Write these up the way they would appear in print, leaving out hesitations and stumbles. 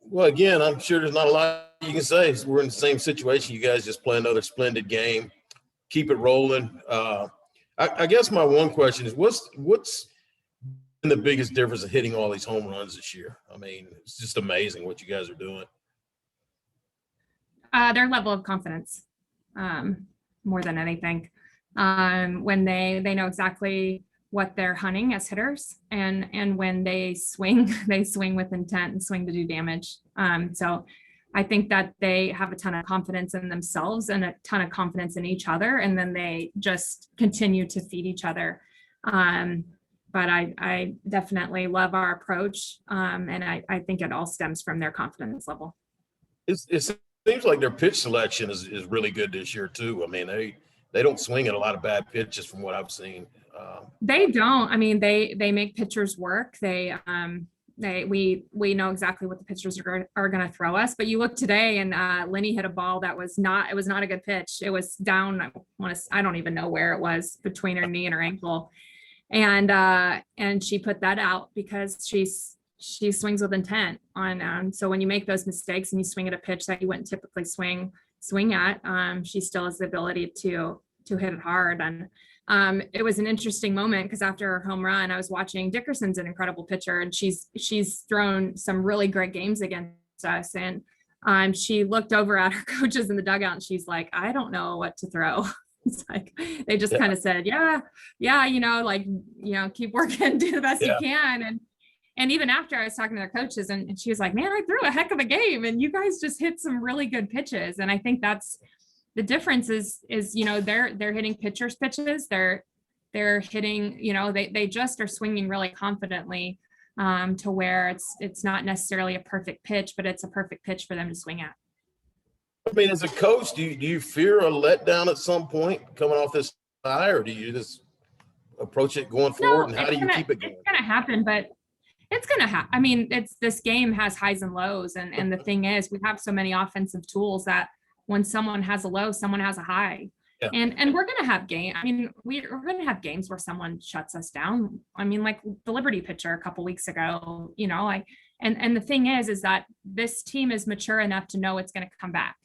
Well, again, I'm sure there's not a lot you can say. We're in the same situation. You guys just play another splendid game. Keep it rolling. I guess my one question is, what's been the biggest difference of hitting all these home runs this year? I mean, it's just amazing what you guys are doing. Their level of confidence, more than anything. When they know exactly what they're hunting as hitters, and when they swing, they swing with intent and swing to do damage. So I think that they have a ton of confidence in themselves and a ton of confidence in each other, and then they just continue to feed each other. But I definitely love our approach, and I think it all stems from their confidence level. It seems like their pitch selection is really good this year too. I mean, they don't swing at a lot of bad pitches from what I've seen. They don't. I mean, they make pitchers work. We know exactly what the pitchers are going to throw us. But you look today, and Lenny hit a ball that was not a good pitch. It was down. I don't even know where it was, between her knee and her ankle, and she put that out because she swings with intent on. So when you make those mistakes and you swing at a pitch that you wouldn't typically swing at, she still has the ability to hit it hard. And it was an interesting moment because after her home run, I was watching. Dickerson's an incredible pitcher, and she's thrown some really great games against us. And she looked over at her coaches in the dugout, and she's like, I don't know what to throw. It's like they just kind of said, yeah, keep working, do the best you can. And even after, I was talking to their coaches, and she was like, man, I threw a heck of a game, and you guys just hit some really good pitches. And I think that's the difference is they're hitting pitchers' pitches. They're hitting, they just are swinging really confidently, to where it's not necessarily a perfect pitch, but it's a perfect pitch for them to swing at. I mean, as a coach, do you fear a letdown at some point coming off this high, or do you just approach it going forward? And how do you keep it going? It's going to happen, but it's going to happen. I mean, this game has highs and lows. And the thing is, we have so many offensive tools that when someone has a low, someone has a high. Yeah. And we're going to have we're going to have games where someone shuts us down. I mean, like the Liberty pitcher a couple weeks ago, and the thing is that this team is mature enough to know it's going to come back.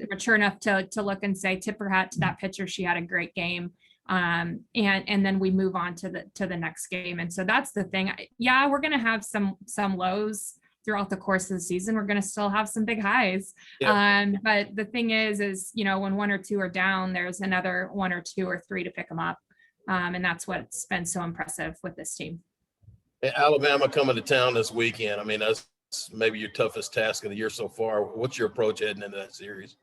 Mature enough to look and say, tip her hat to that pitcher. She had a great game. And then we move on to the next game. And so that's the thing. Yeah, we're going to have some lows throughout the course of the season. We're going to still have some big highs. Yeah. But the thing is, when one or two are down, there's another one or two or three to pick them up. And that's what's been so impressive with this team. Alabama coming to town this weekend. I mean, that's maybe your toughest task of the year so far. What's your approach heading into that series?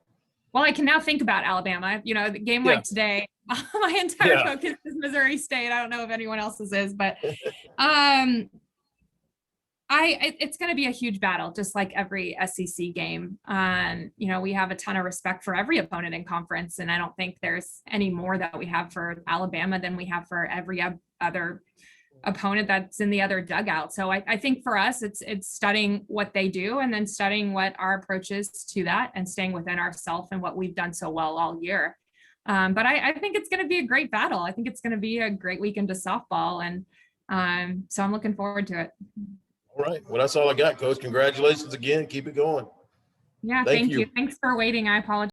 Well, I can now think about Alabama. The game like today, my entire focus is Missouri State. I don't know if anyone else's is, but it's going to be a huge battle, just like every SEC game. We have a ton of respect for every opponent in conference, and I don't think there's any more that we have for Alabama than we have for every other opponent that's in the other dugout. So I think for us, it's studying what they do and then studying what our approach is to that and staying within ourselves and what we've done so well all year. But I think it's going to be a great battle. I think it's going to be a great weekend of softball. And so I'm looking forward to it. All right. Well, that's all I got, Coach. Congratulations again. Keep it going. Yeah, thank you. Thanks for waiting. I apologize.